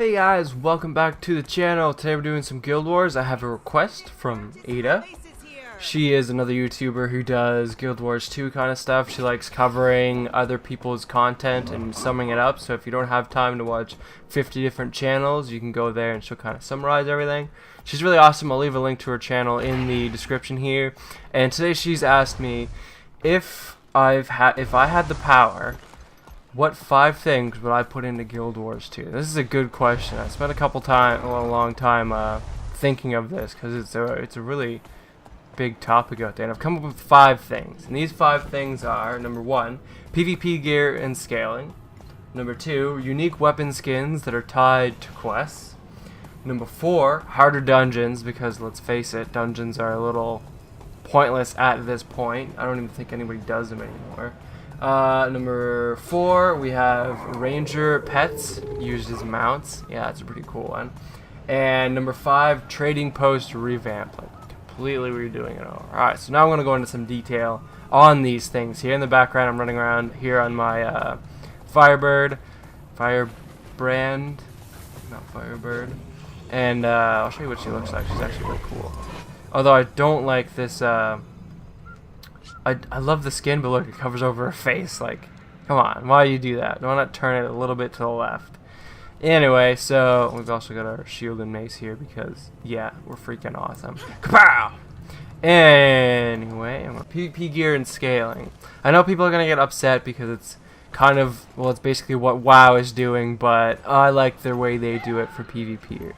Hey guys, welcome back to the channel. Today we're doing some Guild Wars. I have a request from Ada. She is another YouTuber who does Guild Wars 2 kind of stuff. She likes covering other people's content and summing it up. So if you don't have time to watch 50 different channels, you can go there and she'll kind of summarize everything. She's really awesome. I'll leave a link to her channel in the description here. And today she's asked me if I had the power, what 5 things would I put into Guild Wars 2? This is a good question. I spent a long time thinking of this because it's a really big topic out there, and I've come up with 5 things. And these 5 things are: number 1, PvP gear and scaling; number 2, unique weapon skins that are tied to quests; number 4, harder dungeons, because let's face it, dungeons are a little pointless at this point. I don't even think anybody does them anymore. Number 4, we have ranger pets used as mounts. Yeah, that's a pretty cool one. And number 5, trading post revamp, like completely redoing it all. Alright, so now I'm going to go into some detail on these things. Here in the background, I'm running around here on my Firebird, and I'll show you what she looks like. She's actually really cool. Although I don't like this, I love the skin, but look, it covers over her face. Like, come on, why do you do that? Why not turn it a little bit to the left? Anyway, so we've also got our shield and mace here because, yeah, we're freaking awesome. Kapow! Anyway, PvP gear and scaling. I know people are going to get upset because it's kind of, well, it's basically what WoW is doing, but I like the way they do it for PvP.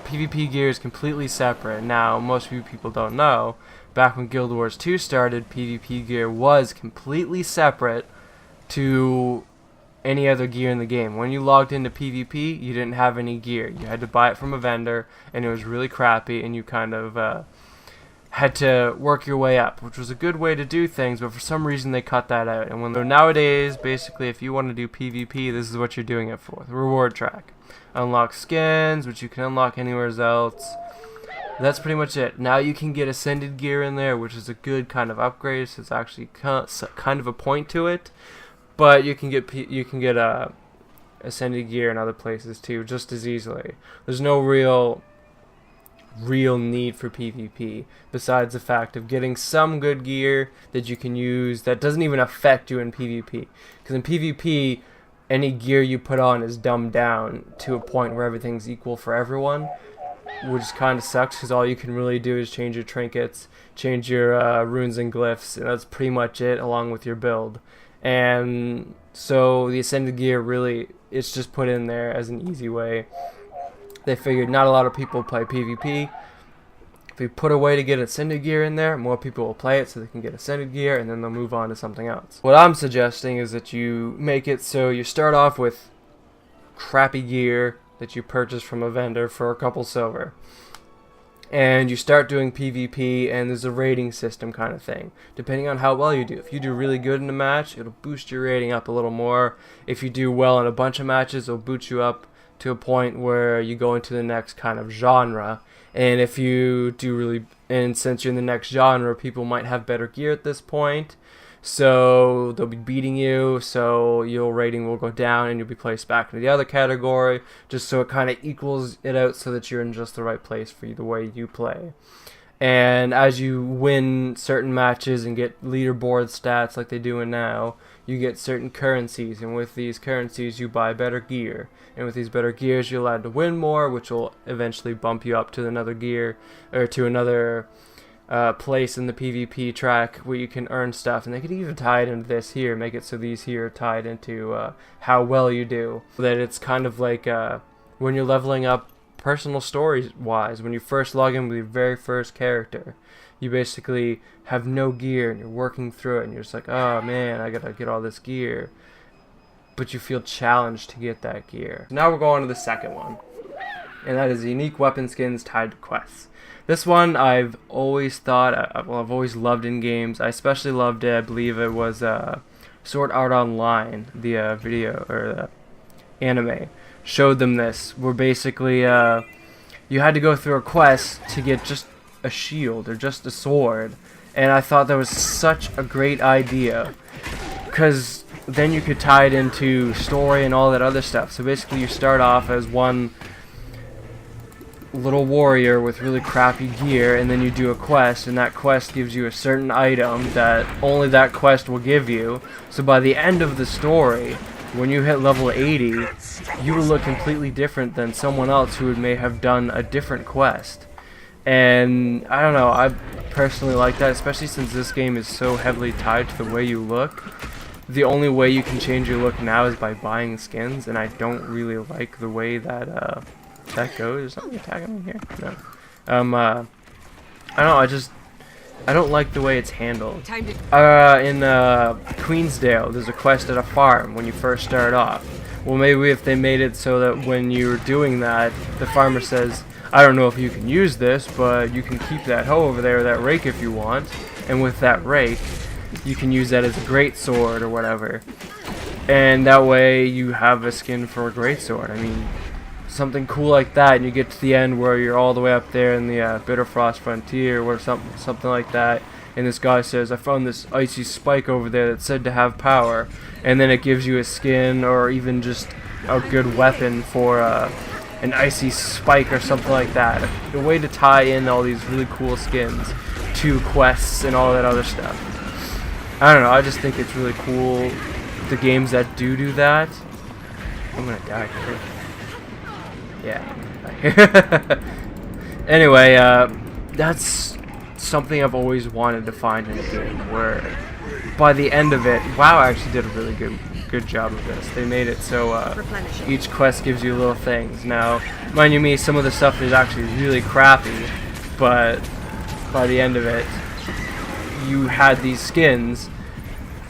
PvP gear is completely separate. Now, most people don't know, back when Guild Wars 2 started, PvP gear was completely separate to any other gear in the game. When you logged into PvP, you didn't have any gear. You had to buy it from a vendor, and it was really crappy, and you kind of had to work your way up, which was a good way to do things, but for some reason they cut that out. And so nowadays, basically, if you want to do PvP, this is what you're doing it for. The reward track. Unlock skins, which you can unlock anywhere else. That's pretty much it. Now you can get ascended gear in there, which is a good kind of upgrade. So it's actually kind of a point to it. But you can get ascended gear in other places too, just as easily. There's no real need for PvP besides the fact of getting some good gear that you can use that doesn't even affect you in PvP. Because in PvP, any gear you put on is dumbed down to a point where everything's equal for everyone, which kind of sucks because all you can really do is change your trinkets, change your runes and glyphs, and that's pretty much it, along with your build. And so the ascended gear, really, it's just put in there as an easy way. They figured not a lot of people play PvP. If we put a way to get ascended gear in there, more people will play it so they can get ascended gear, and then they'll move on to something else. What I'm suggesting is that you make it so you start off with crappy gear that you purchase from a vendor for a couple silver, and you start doing PvP, and there's a rating system kind of thing, depending on how well you do. If you do really good in a match, it'll boost your rating up a little more. If you do well in a bunch of matches, it'll boost you up to a point where you go into the next kind of genre. And if you do really, and since you're in the next genre, people might have better gear at this point, so they'll be beating you, so your rating will go down and you'll be placed back into the other category, just so it kind of equals it out so that you're in just the right place for the way you play. And as you win certain matches and get leaderboard stats like they do now, you get certain currencies, and with these currencies you buy better gear. And with these better gears you're allowed to win more, which will eventually bump you up to another gear, or to another place in the PvP track where you can earn stuff. And they could even tie it into this here, make it so these here are tied into how well you do. So that it's kind of like when you're leveling up personal stories wise, when you first log in with your very first character, you basically have no gear and you're working through it and you're just like, oh man, I gotta get all this gear, but you feel challenged to get that gear. Now we're going to the second one, and that is unique weapon skins tied to quests. This one I've always thought, I've always loved in games. I especially loved it, I believe it was Sword Art Online, the video, or the anime, showed them this, where basically you had to go through a quest to get just a shield or just a sword. And I thought that was such a great idea, because then you could tie it into story and all that other stuff. So basically you start off as one little warrior with really crappy gear, and then you do a quest, and that quest gives you a certain item that only that quest will give you. So by the end of the story, when you hit level 80, you will look completely different than someone else who may have done a different quest. And I don't know, I personally like that, especially since this game is so heavily tied to the way you look. The only way you can change your look now is by buying skins, and I don't really like the way that that goes. Is something attacking me here? No. I don't know, I don't like the way it's handled. In Queensdale, there's a quest at a farm when you first start off. Well, maybe if they made it so that when you're doing that, the farmer says, I don't know if you can use this, but you can keep that hoe over there, or that rake if you want, and with that rake, you can use that as a great sword or whatever. And that way you have a skin for a great sword. I mean, something cool like that, and you get to the end where you're all the way up there in the Bitterfrost Frontier or something like that, and this guy says, I found this icy spike over there that's said to have power, and then it gives you a skin or even just a good weapon for an icy spike or something like that. A way to tie in all these really cool skins to quests and all that other stuff. I don't know, I just think it's really cool, the games that do that. I'm gonna die here. Yeah. Anyway, that's something I've always wanted to find in a game, where by the end of it, WoW actually did a really good job of this. They made it so each quest gives you little things. Now, mind you me, some of the stuff is actually really crappy, but by the end of it, you had these skins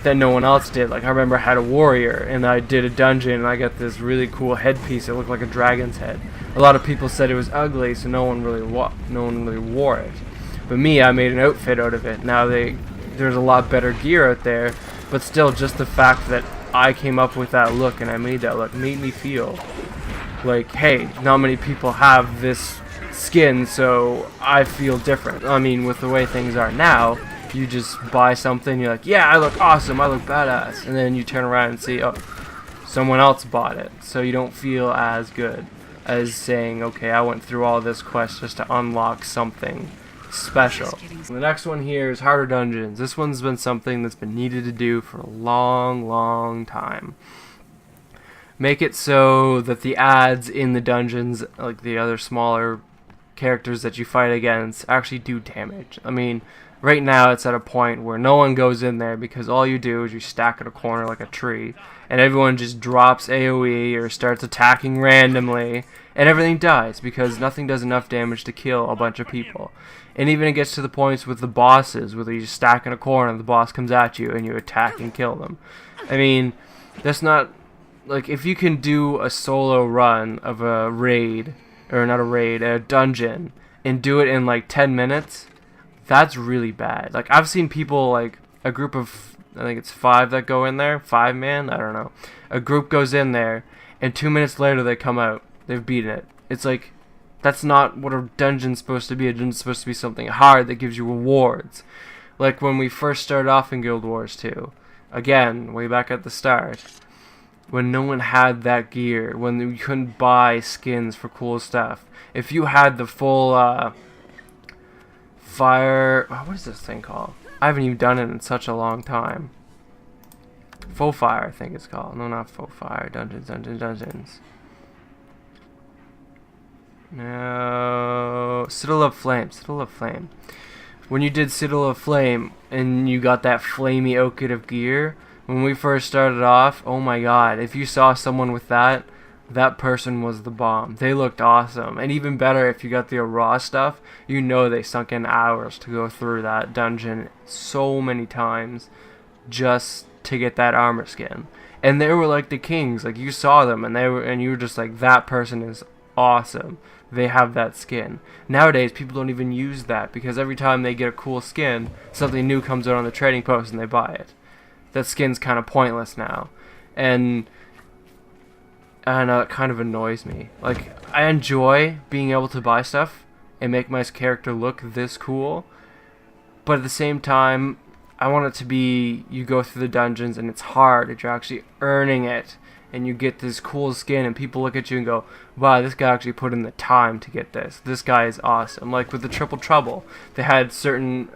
that no one else did. Like, I remember I had a warrior, and I did a dungeon, and I got this really cool headpiece that looked like a dragon's head. A lot of people said it was ugly, so no one really wore it. But me, I made an outfit out of it. Now there's a lot better gear out there, but still, just the fact that I came up with that look and I made that look made me feel like, hey, not many people have this skin, so I feel different. I mean, with the way things are now, you just buy something, you're like, yeah, I look awesome, I look badass, and then you turn around and see, oh, someone else bought it, so you don't feel as good as saying, okay, I went through all this quest just to unlock something special. The next one here is harder dungeons. This one's been something that's been needed to do for a long time. Make it so that the ads in the dungeons, like the other smaller characters that you fight against, actually do damage. I mean, right now it's at a point where no one goes in there because all you do is you stack in a corner like a tree, and everyone just drops AoE or starts attacking randomly, and everything dies because nothing does enough damage to kill a bunch of people. And even it gets to the points with the bosses where you just stack in a corner, the boss comes at you and you attack and kill them. I mean, that's not, like, if you can do a solo run of a raid, or not a raid, a dungeon, and do it in like 10 minutes, that's really bad. Like, I've seen people, like, a group of, I think it's 5 that go in there, 5-man, I don't know. A group goes in there, and 2 minutes later they come out. They've beaten it. It's like, that's not what a dungeon's supposed to be. A dungeon's supposed to be something hard that gives you rewards. Like when we first started off in Guild Wars 2. Again, way back at the start. When no one had that gear. When you couldn't buy skins for cool stuff. If you had the full, fire... Oh, what is this thing called? I haven't even done it in such a long time. Faux Fire, I think it's called. No, not Faux Fire. Dungeons. No, Citadel of Flame. When you did Citadel of Flame and you got that flamey outfit of gear, when we first started off, oh my god, if you saw someone with that person was the bomb. They looked awesome. And even better, if you got the raw stuff, you know they sunk in hours to go through that dungeon so many times just to get that armor skin. And they were like the kings. Like, you saw them and you were just like, that person is awesome. They have that skin. Nowadays, people don't even use that because every time they get a cool skin, something new comes out on the trading post and they buy it. That skin's kind of pointless now. And I don't know, it kind of annoys me. Like, I enjoy being able to buy stuff and make my character look this cool, but at the same time, I want it to be you go through the dungeons and it's hard, and you're actually earning it, and you get this cool skin, and people look at you and go, wow, this guy actually put in the time to get this. This guy is awesome. Like with the Triple Trouble, they had certain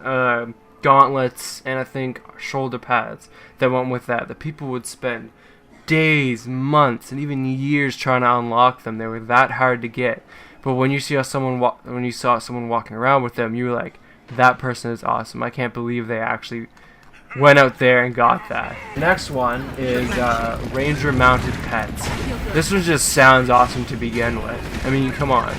gauntlets and I think shoulder pads that went with that. The people would spend days, months, and even years trying to unlock them. They were that hard to get. But when you saw someone walking around with them, you were like, that person is awesome. I can't believe they actually went out there and got that. The next one is Ranger Mounted Pets. This one just sounds awesome to begin with. I mean, come on.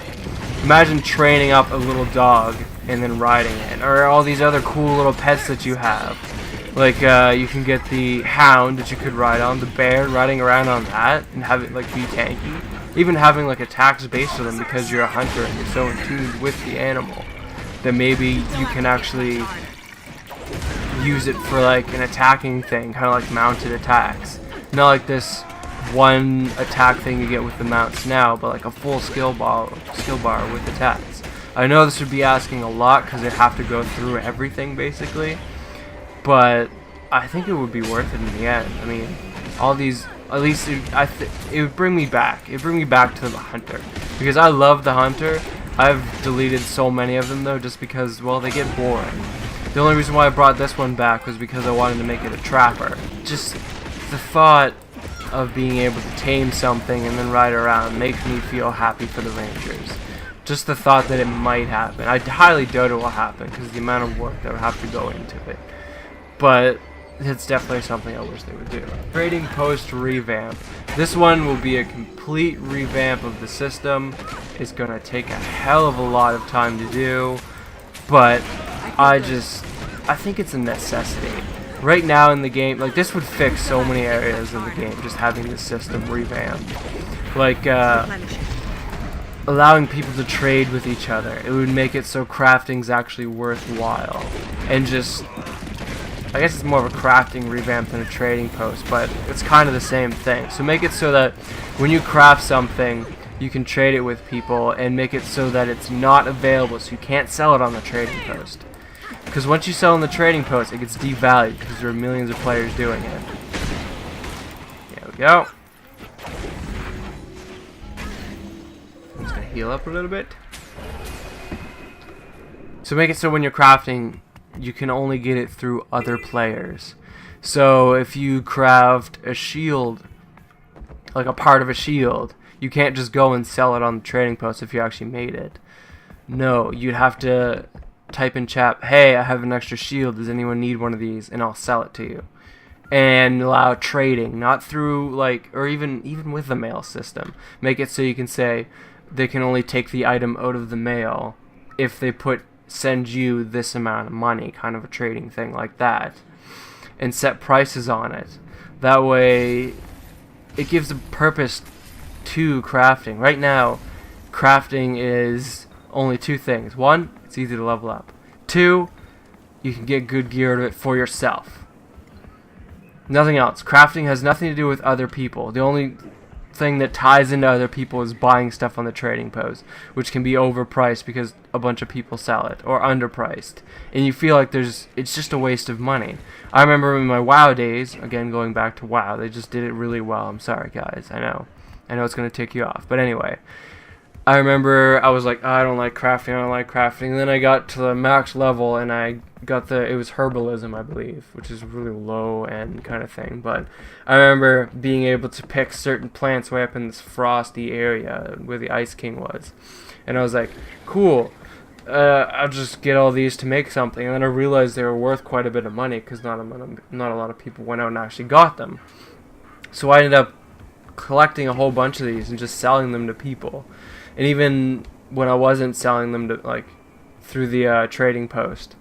Imagine training up a little dog and then riding it. Or all these other cool little pets that you have. Like, you can get the hound that you could ride on, the bear, riding around on that, and have it, like, be tanky. Even having, like, attacks based on them because you're a hunter and you're so in tune with the animal that maybe you can actually use it for, like, an attacking thing, kind of like mounted attacks. Not like this one attack thing you get with the mounts now, but like a full skill bar with attacks. I know this would be asking a lot because they'd have to go through everything, basically. But I think it would be worth it in the end. I mean, all these, at least it would bring me back. It would bring me back to the hunter, because I love the hunter. I've deleted so many of them though, just because, well, they get boring. The only reason why I brought this one back was because I wanted to make it a trapper. Just the thought of being able to tame something and then ride around makes me feel happy for the rangers. Just the thought that it might happen. I highly doubt it will happen because the amount of work that would have to go into it. But it's definitely something I wish they would do. Trading post revamp. This one will be a complete revamp of the system. It's gonna take a hell of a lot of time to do, but I think it's a necessity. Right now in the game, like, this would fix so many areas of the game, just having the system revamped. Like, allowing people to trade with each other. It would make it so crafting's actually worthwhile. And just, I guess it's more of a crafting revamp than a trading post, but it's kind of the same thing. So make it so that when you craft something, you can trade it with people, and make it so that it's not available, so you can't sell it on the trading post. Because once you sell on the trading post, it gets devalued because there are millions of players doing it. There we go. I'm just going to heal up a little bit. So make it so when you're crafting, you can only get it through other players. So if you craft a shield, like a part of a shield, you can't just go and sell it on the trading post if you actually made it. No, you'd have to type in chat, hey, I have an extra shield, does anyone need one of these, and I'll sell it to you. And allow trading, not through, like, or even with the mail system. Make it so you can say they can only take the item out of the mail if they send you this amount of money, kind of a trading thing like that, and set prices on it. That way it gives a purpose to crafting. Right now, crafting is only two things. One, it's easy to level up. Two, you can get good gear out of it for yourself. Nothing else. Crafting has nothing to do with other people. The only thing that ties into other people is buying stuff on the trading post, which can be overpriced because a bunch of people sell it, or underpriced, and you feel like it's just a waste of money. I remember in my WoW days, again going back to WoW, they just did it really well. I'm sorry guys, I know it's going to tick you off, but anyway, I remember I was like, oh, I don't like crafting, and then I got to the max level and I got it was herbalism, I believe, which is really low end kind of thing, but I remember being able to pick certain plants way up in this frosty area where the Ice King was, and I was like, cool, I'll just get all these to make something, and then I realized they were worth quite a bit of money because not a lot of people went out and actually got them. So I ended up collecting a whole bunch of these and just selling them to people. And even when I wasn't selling them to, like, through the trading post,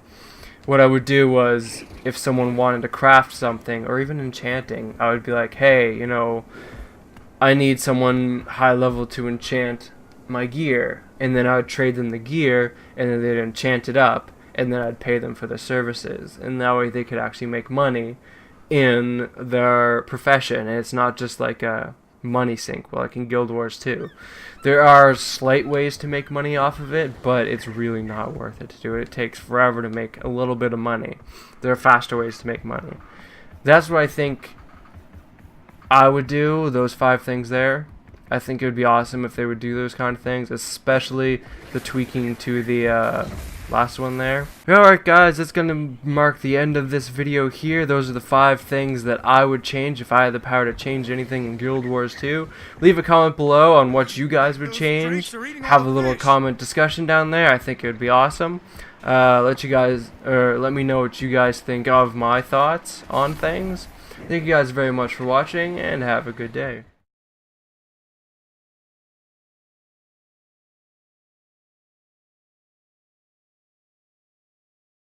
what I would do was, if someone wanted to craft something or even enchanting, I would be like, hey, you know, I need someone high level to enchant my gear, and then I would trade them the gear, and then they'd enchant it up, and then I'd pay them for their services, and that way they could actually make money in their profession. And it's not just like a money sink, like in Guild Wars 2. There are slight ways to make money off of it, but it's really not worth it to do it. It takes forever to make a little bit of money. There are faster ways to make money. That's what I think I would do, those 5 things there. I think it would be awesome if they would do those kind of things, especially the tweaking to the last one there. Alright guys, that's going to mark the end of this video here. Those are the 5 things that I would change if I had the power to change anything in Guild Wars 2. Leave a comment below on what you guys would change. Have a little comment discussion down there. I think it would be awesome. Let me know what you guys think of my thoughts on things. Thank you guys very much for watching, and have a good day.